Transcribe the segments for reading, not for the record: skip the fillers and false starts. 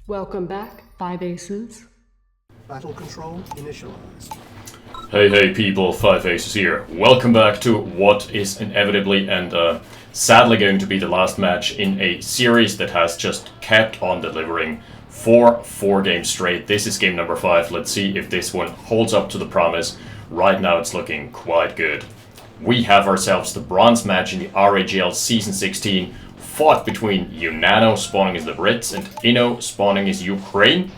Welcome back, 5 Aces. Battle control initialized. Hey people, 5 Aces here. Welcome back to what is inevitably and sadly going to be the last match in a series that has just kept on delivering for 4 games straight. This is game number 5. Let's see if this one holds up to the promise. Right now it's looking quite good. We have ourselves the bronze match in the RAGL Season 16, fought between Unano spawning as the Brits and Inno spawning as Ukraine.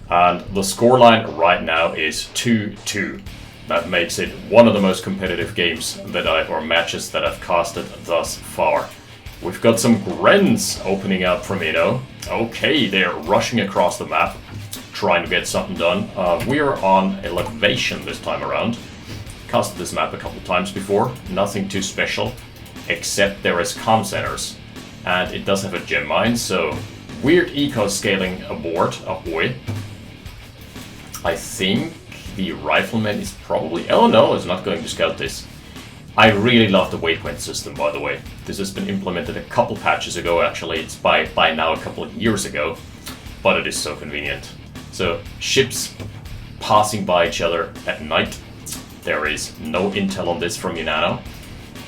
And the scoreline right now is 2-2. That makes it one of the most competitive games or matches that I've casted thus far. We've got some Grens opening up from Inno. Okay, they're rushing across the map, trying to get something done. We're on elevation this time around. Casted this map a couple times before, nothing too special, except there is comm centers. And it does have a gem mine, so weird eco scaling aboard, ahoy. I think the rifleman is probably... Oh no, it's not going to scout this. I really love the waypoint system, by the way. This has been implemented a couple patches ago, actually. It's by now a couple of years ago. But it is so convenient. So, ships passing by each other at night. There is no intel on this from Unano.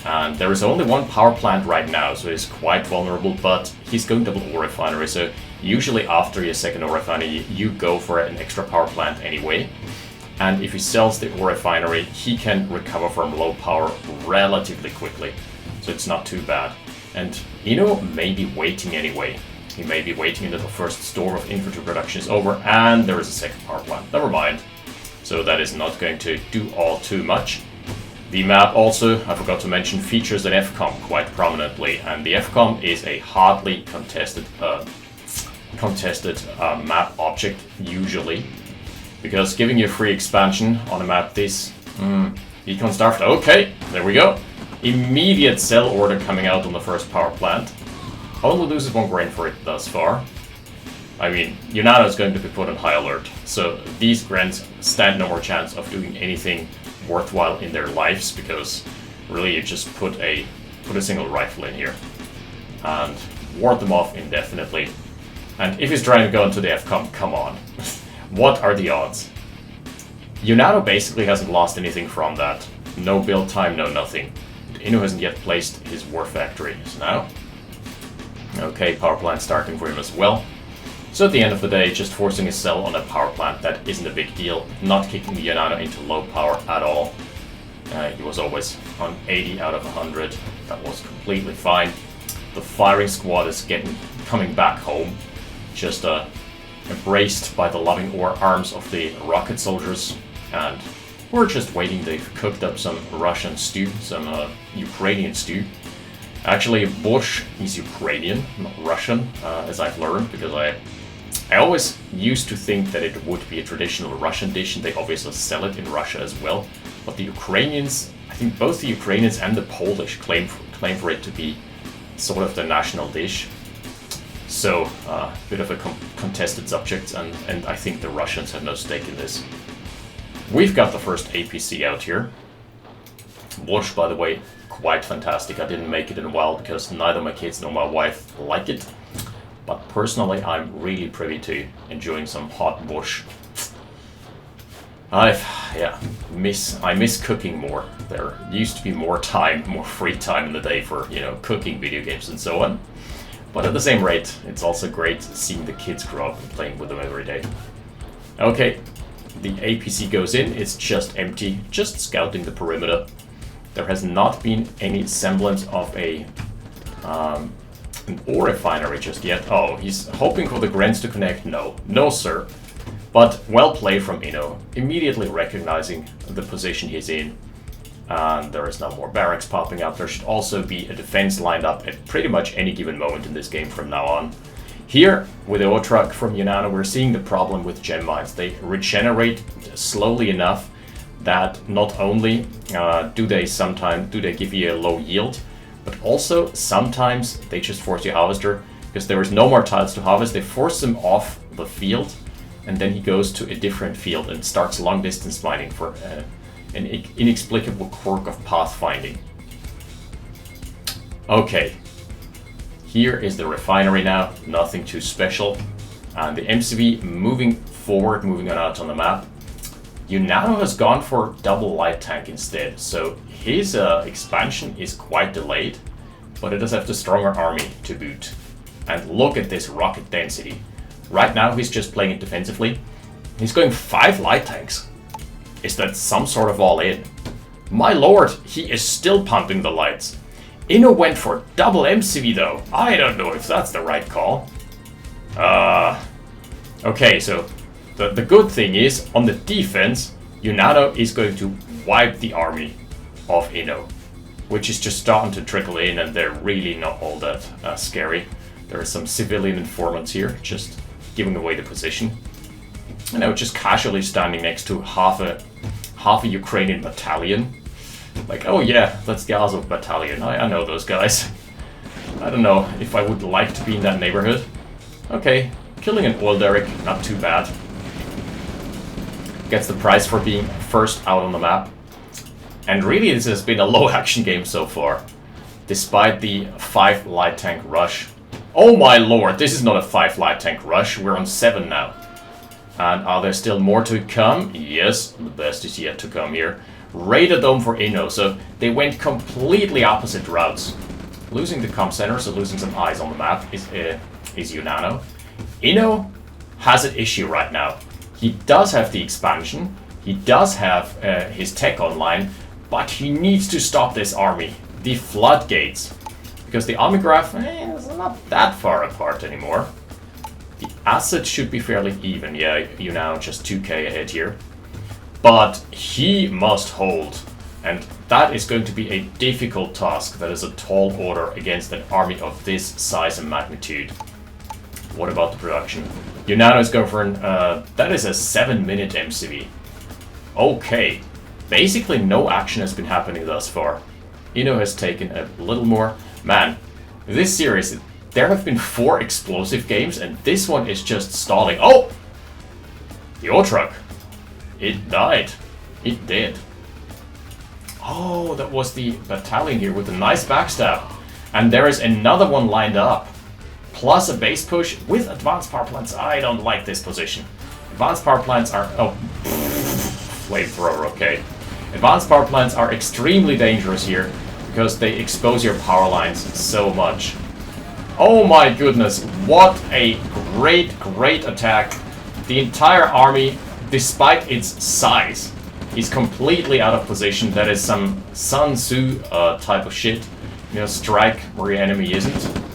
And there is only one power plant right now, so he's quite vulnerable, but he's going double ore refinery, so usually after your second ore refinery, you go for an extra power plant anyway. And if he sells the ore refinery, he can recover from low power relatively quickly, so it's not too bad. And Inno may be waiting anyway. He may be waiting until the first storm of infantry production is over, and there is a second power plant. Never mind. So that is not going to do all too much. The map also, I forgot to mention, features an FCOM quite prominently, and the FCOM is a hotly contested map object, usually, because giving you a free expansion on a map this, Econ Starved, okay, there we go. Immediate sell order coming out on the first power plant. Only loses 1 grain for it thus far. I mean, Unano is going to be put on high alert, so these grants stand no more chance of doing anything worthwhile in their lives, because really you just put a single rifle in here and ward them off indefinitely. And if he's trying to go into the FCOM, come on. What are the odds? Unano basically hasn't lost anything from that. No build time, no nothing. Inno hasn't yet placed his war factory. So now, okay, power plant starting for him as well. So at the end of the day, just forcing a sell on a power plant, that isn't a big deal. Not kicking the Unano into low power at all. He was always on 80 out of 100. That was completely fine. The firing squad is coming back home. Just embraced by the loving arms of the rocket soldiers. And we're just waiting. They've cooked up some Russian stew, some Ukrainian stew. Actually, Borscht is Ukrainian, not Russian, as I've learned, because I always used to think that it would be a traditional Russian dish, and they obviously sell it in Russia as well. But the Ukrainians, I think both the Ukrainians and the Polish claim for it to be sort of the national dish. So, a bit of a contested subject, and I think the Russians have no stake in this. We've got the first APC out here. Borscht, by the way, quite fantastic. I didn't make it in a while because neither my kids nor my wife like it. But personally, I'm really privy to enjoying some hot borscht. I miss cooking more. There used to be more free time in the day for, cooking video games and so on. But at the same rate, it's also great seeing the kids grow up and playing with them every day. Okay, the APC goes in. It's just empty, just scouting the perimeter. There has not been any semblance of an ore refinery just yet. Oh, he's hoping for the Grens to connect. No sir. But well played from Inno, immediately recognizing the position he's in. And there is now more barracks popping up. There should also be a defense lined up at pretty much any given moment in this game from now on. Here, with the ore truck from Unano, we're seeing the problem with gem mines. They regenerate slowly enough that not only do they give you a low yield, but also sometimes they just force your harvester, because there is no more tiles to harvest. They force him off the field, and then he goes to a different field and starts long distance mining for an inexplicable quirk of pathfinding. Okay, here is the refinery now, nothing too special. And the MCV moving forward, moving on out on the map. Unano has gone for double light tank instead, so his expansion is quite delayed, but it does have the stronger army to boot. And look at this rocket density. Right now he's just playing it defensively. He's going 5 light tanks. Is that some sort of all-in? My lord, he is still pumping the lights. Inno went for double MCV though. I don't know if that's the right call. Okay, so the good thing is, on the defense, Unano is going to wipe the army of Inno, which is just starting to trickle in, and they're really not all that scary. There are some civilian informants here, just giving away the position. You know, just casually standing next to half a Ukrainian battalion. Like, oh yeah, that's the Azov battalion. I know those guys. I don't know if I would like to be in that neighborhood. Okay, killing an oil derrick, not too bad. Gets the prize for being first out on the map. And really, this has been a low action game so far, despite the 5 light tank rush. Oh my lord, this is not a 5 light tank rush, we're on 7 now. And are there still more to come? Yes, the best is yet to come here. Radar dome for Inno, so they went completely opposite routes. Losing the comm center, so losing some eyes on the map, is Unano. Inno has an issue right now. He does have the expansion, he does have his tech online, but he needs to stop this army. The floodgates. Because the army graph is not that far apart anymore. The assets should be fairly even. Yeah, Unano just 2k ahead here. But he must hold. And that is going to be a difficult task. That is a tall order against an army of this size and magnitude. What about the production? Unano is going for an... that is a 7-minute MCV. Okay. Basically no action has been happening thus far. Inno has taken a little more. Man, this series, there have been 4 explosive games, and this one is just stalling. Oh! The oil truck. It died. It did. Oh, that was the battalion here with a nice backstab. And there is another one lined up. Plus a base push with advanced power plants. I don't like this position. Advanced power plants are... Oh, flamethrower, okay. Advanced power plants are extremely dangerous here because they expose your power lines so much. Oh my goodness, what a great attack. The entire army, despite its size, is completely out of position. That is some Sun Tzu type of shit. You know, strike where your enemy isn't.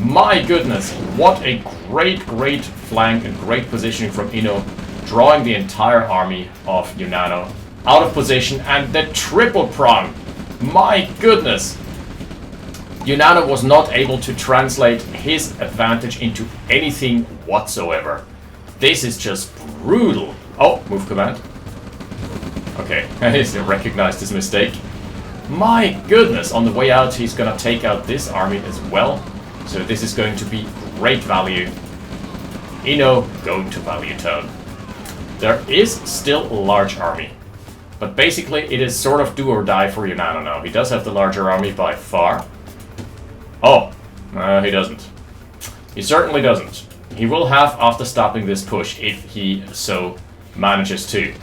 My goodness, what a great flank and great positioning from Inno, drawing the entire army of Unano out of position, and the triple prong. My goodness. Unano was not able to translate his advantage into anything whatsoever. This is just brutal. Oh, move command. Okay, he recognized his mistake. My goodness, on the way out he's gonna take out this army as well. So this is going to be great value. Inno going to value town. There is still a large army. But basically it is sort of do or die for Unano now. He does have the larger army by far. Oh, he doesn't. He certainly doesn't. He will have after stopping this push if he so manages to.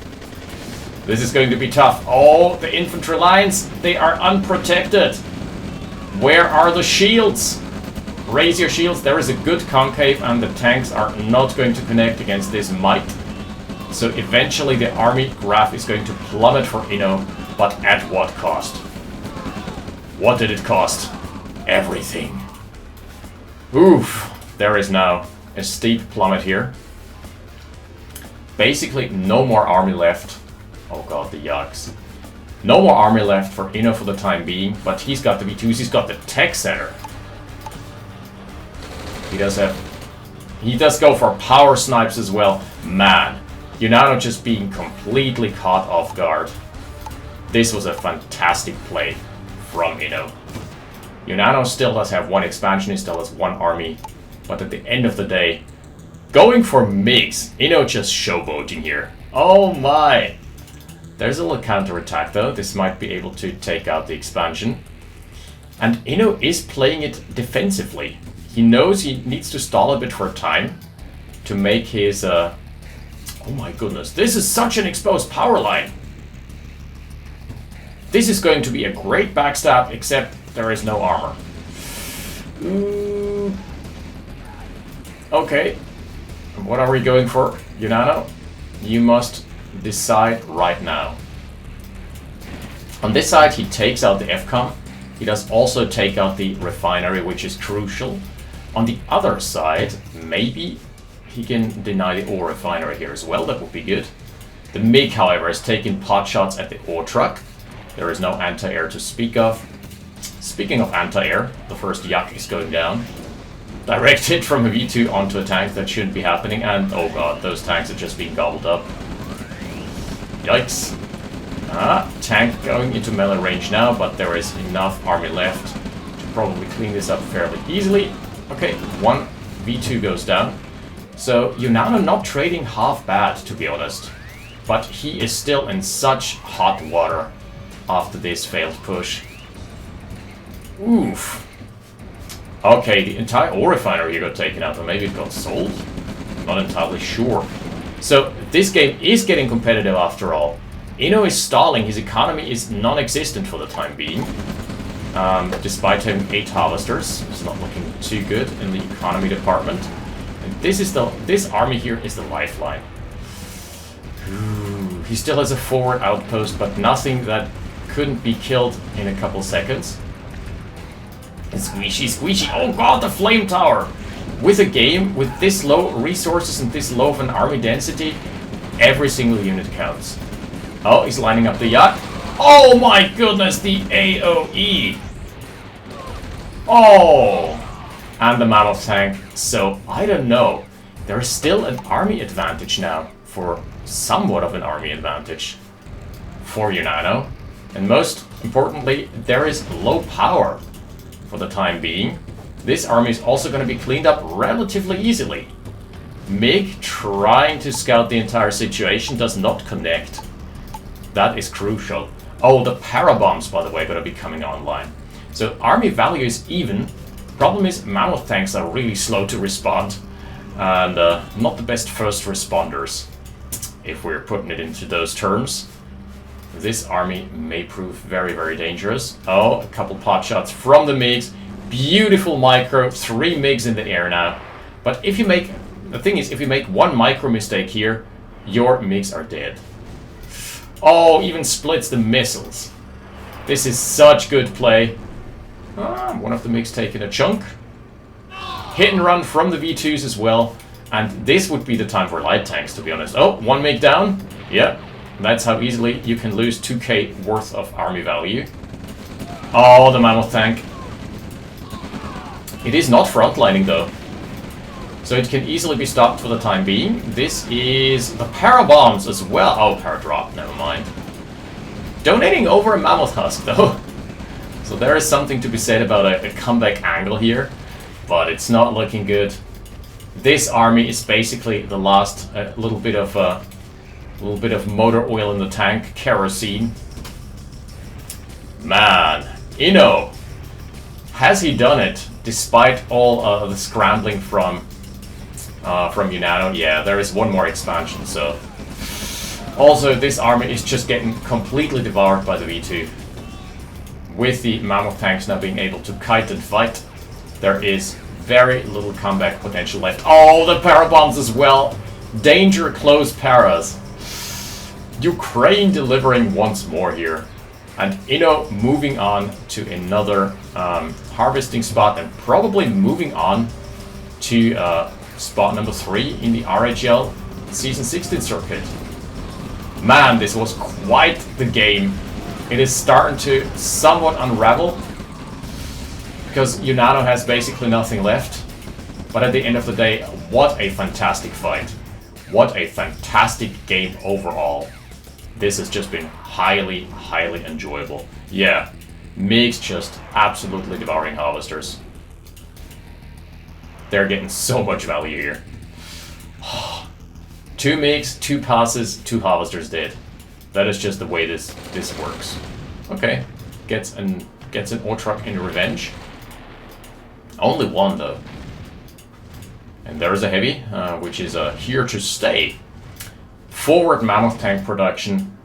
This is going to be tough. Oh, the infantry lines, they are unprotected. Where are the shields? Raise your shields. There is a good concave and the tanks are not going to connect against this might. So eventually the army graph is going to plummet for Inno, but at what cost? What did it cost? Everything. Oof. There is now a steep plummet here. Basically no more army left. Oh god, the yucks. No more army left for Inno for the time being, but he's got the V2s, he's got the tech center. He does go for power snipes as well. Man, Unano just being completely caught off guard. This was a fantastic play from Inno. Unano still does have 1 expansion, he still has 1 army, but at the end of the day, going for MiGs, Inno just showboating here. Oh my! There's a little counterattack though, this might be able to take out the expansion. And Inno is playing it defensively. He knows he needs to stall a bit for time. to make his... oh my goodness, this is such an exposed power line! This is going to be a great backstab, except there is no armor. Okay, what are we going for, Unano? You must decide right now. On this side, he takes out the FCOM. He does also take out the refinery, which is crucial. On the other side, maybe he can deny the ore refinery here as well. That would be good. The MiG, however, has taken pot shots at the ore truck. There is no anti-air to speak of. Speaking of anti-air, the first Yak is going down. Direct hit from a V2 onto a tank, that shouldn't be happening, and oh god, those tanks are just being gobbled up. Yikes. Tank going into melee range now, but there is enough army left to probably clean this up fairly easily. Okay, one V2 goes down. So Unano not trading half bad, to be honest. But he is still in such hot water after this failed push. Oof. Okay, the entire ore refinery here got taken out, or maybe it got sold? Not entirely sure. So this game is getting competitive after all. Inno is stalling, his economy is non-existent for the time being. Despite having 8 harvesters, it's not looking too good in the economy department. And this army here is the lifeline. Ooh, he still has a forward outpost, but nothing that couldn't be killed in a couple seconds. And squishy, oh god, the flame tower! With a game with this low resources and this low of an army density, every single unit counts. Oh, he's lining up the yacht. Oh my goodness, the AoE! Oh! And the mammoth tank. So, I don't know. There is still an army advantage now, for somewhat of an army advantage for Unano. And most importantly, there is low power for the time being. This army is also going to be cleaned up relatively easily. MiG trying to scout the entire situation does not connect. That is crucial. Oh, the parabombs, by the way, are going to be coming online. So army value is even. Problem is, mammoth tanks are really slow to respond. And not the best first responders, if we're putting it into those terms. This army may prove very, very dangerous. Oh, a couple pot shots from the MiGs. Beautiful micro, 3 MiGs in the air now. But if you make... The thing is, if you make one micro mistake here, your MiGs are dead. Oh, even splits the missiles. This is such good play. One of the MiGs taking a chunk. Hit and run from the V2s as well. And this would be the time for light tanks, to be honest. Oh, one MiG down. Yeah, that's how easily you can lose 2k worth of army value. Oh, the mammoth tank. It is not frontlining though, so it can easily be stopped for the time being. This is the parabombs as well. Oh, paradrop, never mind. Donating over a mammoth husk though. So there is something to be said about a comeback angle here, but it's not looking good. This army is basically the last little bit of motor oil in the tank, kerosene. Man, Inno, has he done it? Despite all the scrambling from Unano. Yeah, there is one more expansion, so... Also, this army is just getting completely devoured by the V2. With the mammoth tanks now being able to kite and fight, there is very little comeback potential left. Oh, the parabombs as well! Danger close paras. Ukraine delivering once more here. And Inno moving on to another harvesting spot and probably moving on to spot number 3 in the RHL Season 16 circuit. Man, this was quite the game. It is starting to somewhat unravel because Unano has basically nothing left. But at the end of the day, what a fantastic fight. What a fantastic game overall. This has just been highly, highly enjoyable. Yeah, MiGs just absolutely devouring harvesters. They're getting so much value here. 2 MiGs, 2 passes, 2 harvesters dead. That is just the way this works. Okay, gets an ore truck in revenge. Only one though. And there's a heavy, which is here to stay. Forward mammoth tank production.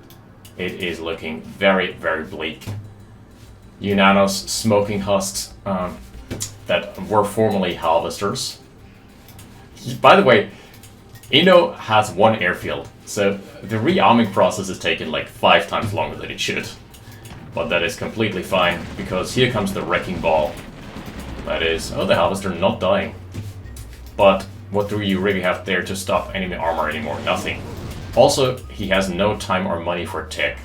It is looking very, very bleak. Unano's smoking husks that were formerly harvesters. By the way, Inno has one airfield, so the rearming process has taken like 5 times longer than it should. But that is completely fine, because here comes the wrecking ball. That is, oh, the harvester not dying. But what do you really have there to stop enemy armor anymore? Nothing. Also, he has no time or money for tech.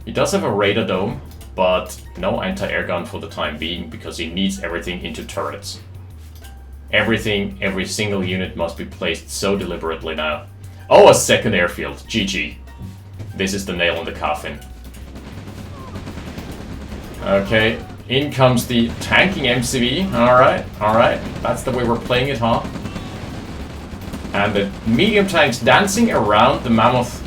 He does have a radar dome, but no anti-air gun for the time being, because he needs everything into turrets. Everything, every single unit must be placed so deliberately now. Oh, a second airfield. GG. This is the nail in the coffin. Okay, in comes the tanking MCV. Alright, alright. That's the way we're playing it, huh? And the medium tanks dancing around the mammoth.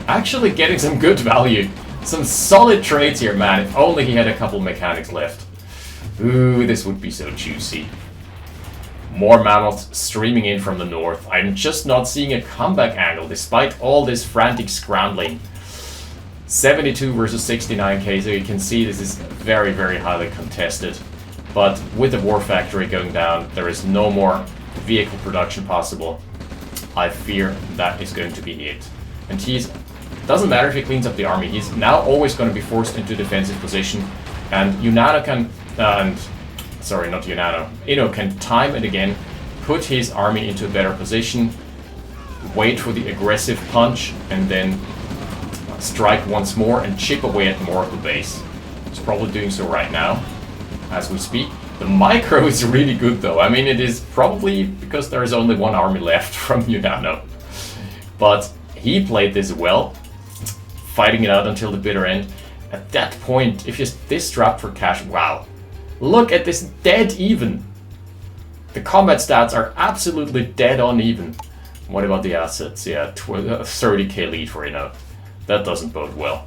Actually getting some good value. Some solid trades here, man. If only he had a couple mechanics left. Ooh, this would be so juicy. More mammoths streaming in from the north. I'm just not seeing a comeback angle despite all this frantic scrambling. 72 versus 69k, so you can see this is very, very highly contested. But with the war factory going down, there is no more vehicle production possible. I fear that is going to be it. And doesn't matter if he cleans up the army, he's now always going to be forced into defensive position. And Unano can, sorry, not Unano, Inno can time and again put his army into a better position, wait for the aggressive punch, and then strike once more and chip away at more of the base. He's probably doing so right now, as we speak. The micro is really good though. I mean, it is probably because there is only one army left from Unano. But he played this well, fighting it out until the bitter end. At that point, if you're this strapped for cash, wow. Look at this dead even. The combat stats are absolutely dead on even. What about the assets? Yeah, 30k lead for Inno. That doesn't bode well.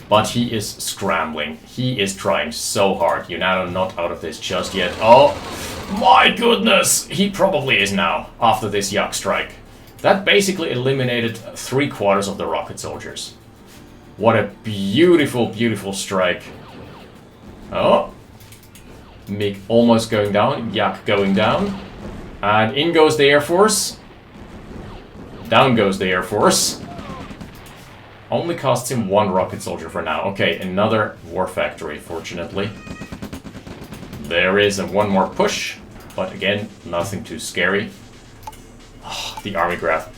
But he is scrambling. He is trying so hard. Unano not out of this just yet. Oh, my goodness! He probably is now, after this Yak strike. That basically eliminated 3/4 of the rocket soldiers. What a beautiful, beautiful strike. Oh. MiG almost going down. Yak going down. And in goes the Air Force. Down goes the Air Force. Only costs him 1 rocket soldier for now. Okay, another war factory, fortunately. There is one more push, but again, nothing too scary. Oh, the army graph.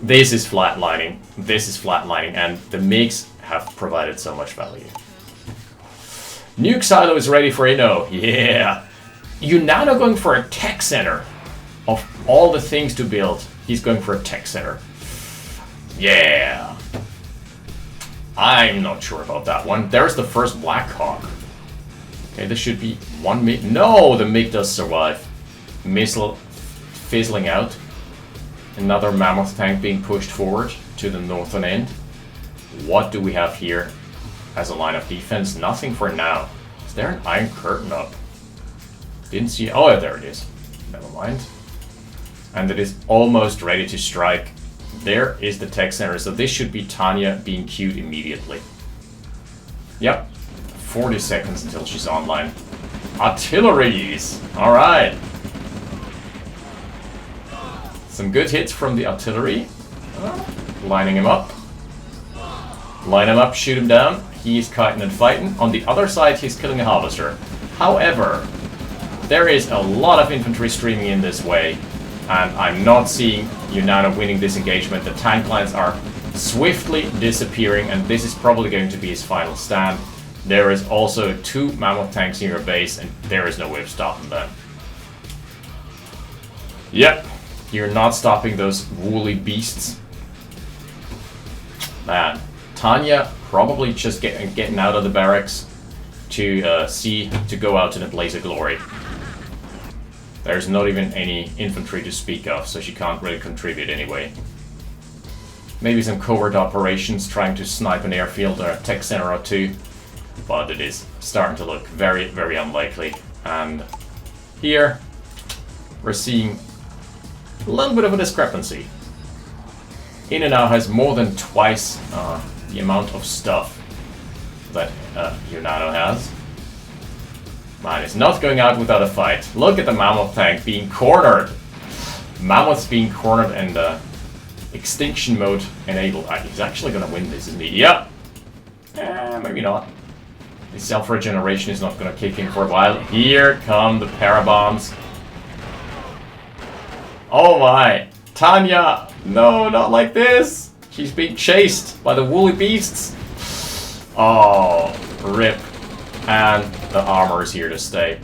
This is flatlining. This is flatlining, and the MiGs have provided so much value. Nuke silo is ready for Inno. Yeah. Unano going for a tech center. Of all the things to build, he's going for a tech center. Yeah. I'm not sure about that one. There's the first Black Hawk. Okay, this should be 1 MiG. No, the MiG does survive. Missile fizzling out. Another mammoth tank being pushed forward to the northern end. What do we have here as a line of defense? Nothing for now. Is there an iron curtain up? Didn't see. Oh, yeah, there it is. Never mind. And it is almost ready to strike. There is the tech center, so this should be Tanya being queued immediately. Yep, 40 seconds until she's online. Artilleries! Alright. Some good hits from the artillery. Lining him up. Line him up, shoot him down. He's kiting and fighting. On the other side, he's killing a harvester. However, there is a lot of infantry streaming in this way. And I'm not seeing Unano winning this engagement. The tank lines are swiftly disappearing, and this is probably going to be his final stand. There is also 2 mammoth tanks in your base, and there is no way of stopping them. Yep, you're not stopping those woolly beasts. Man, Tanya probably just getting out of the barracks to go out in a blaze of glory. There's not even any infantry to speak of, so she can't really contribute anyway. Maybe some covert operations trying to snipe an airfield or a tech center or 2, but it is starting to look very, very unlikely. And here, we're seeing a little bit of a discrepancy. Inno now has more than twice the amount of stuff that Unano has. Man, it's not going out without a fight. Look at the Mammoth tank being cornered. Mammoth's being cornered and extinction mode enabled. He's actually gonna win this, isn't he? Yeah. Maybe not. The self-regeneration is not gonna kick in for a while. Here come the parabombs. Oh my. Tanya! No, not like this! She's being chased by the woolly beasts. Oh, rip. And the armor is here to stay.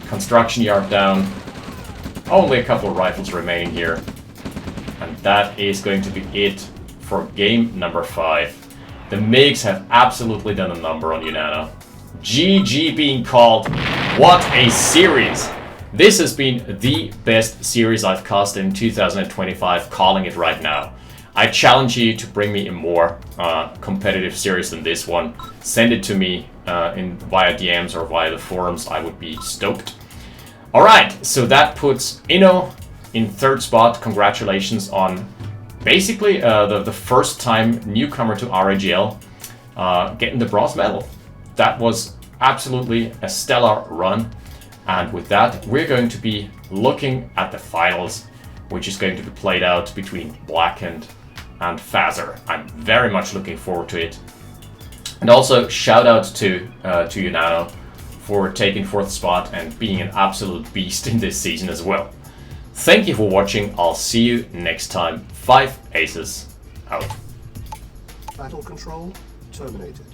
Construction yard down. Only a couple of rifles remaining here. And that is going to be it for game number 5. The MiGs have absolutely done a number on Unano. GG being called. What a series! This has been the best series I've cast in 2025, calling it right now. I challenge you to bring me a more competitive series than this one. Send it to me via DMs or via the forums. I would be stoked. Alright, so that puts Inno in 3rd spot. Congratulations on basically the first time newcomer to RAGL getting the bronze medal. That was absolutely a stellar run. And with that, we're going to be looking at the finals, which is going to be played out between Blackened and Fazer. I'm very much looking forward to it. And also, shout out to Unano for taking 4th spot and being an absolute beast in this season as well. Thank you for watching. I'll see you next time. 5 Aces out. Battle control terminated.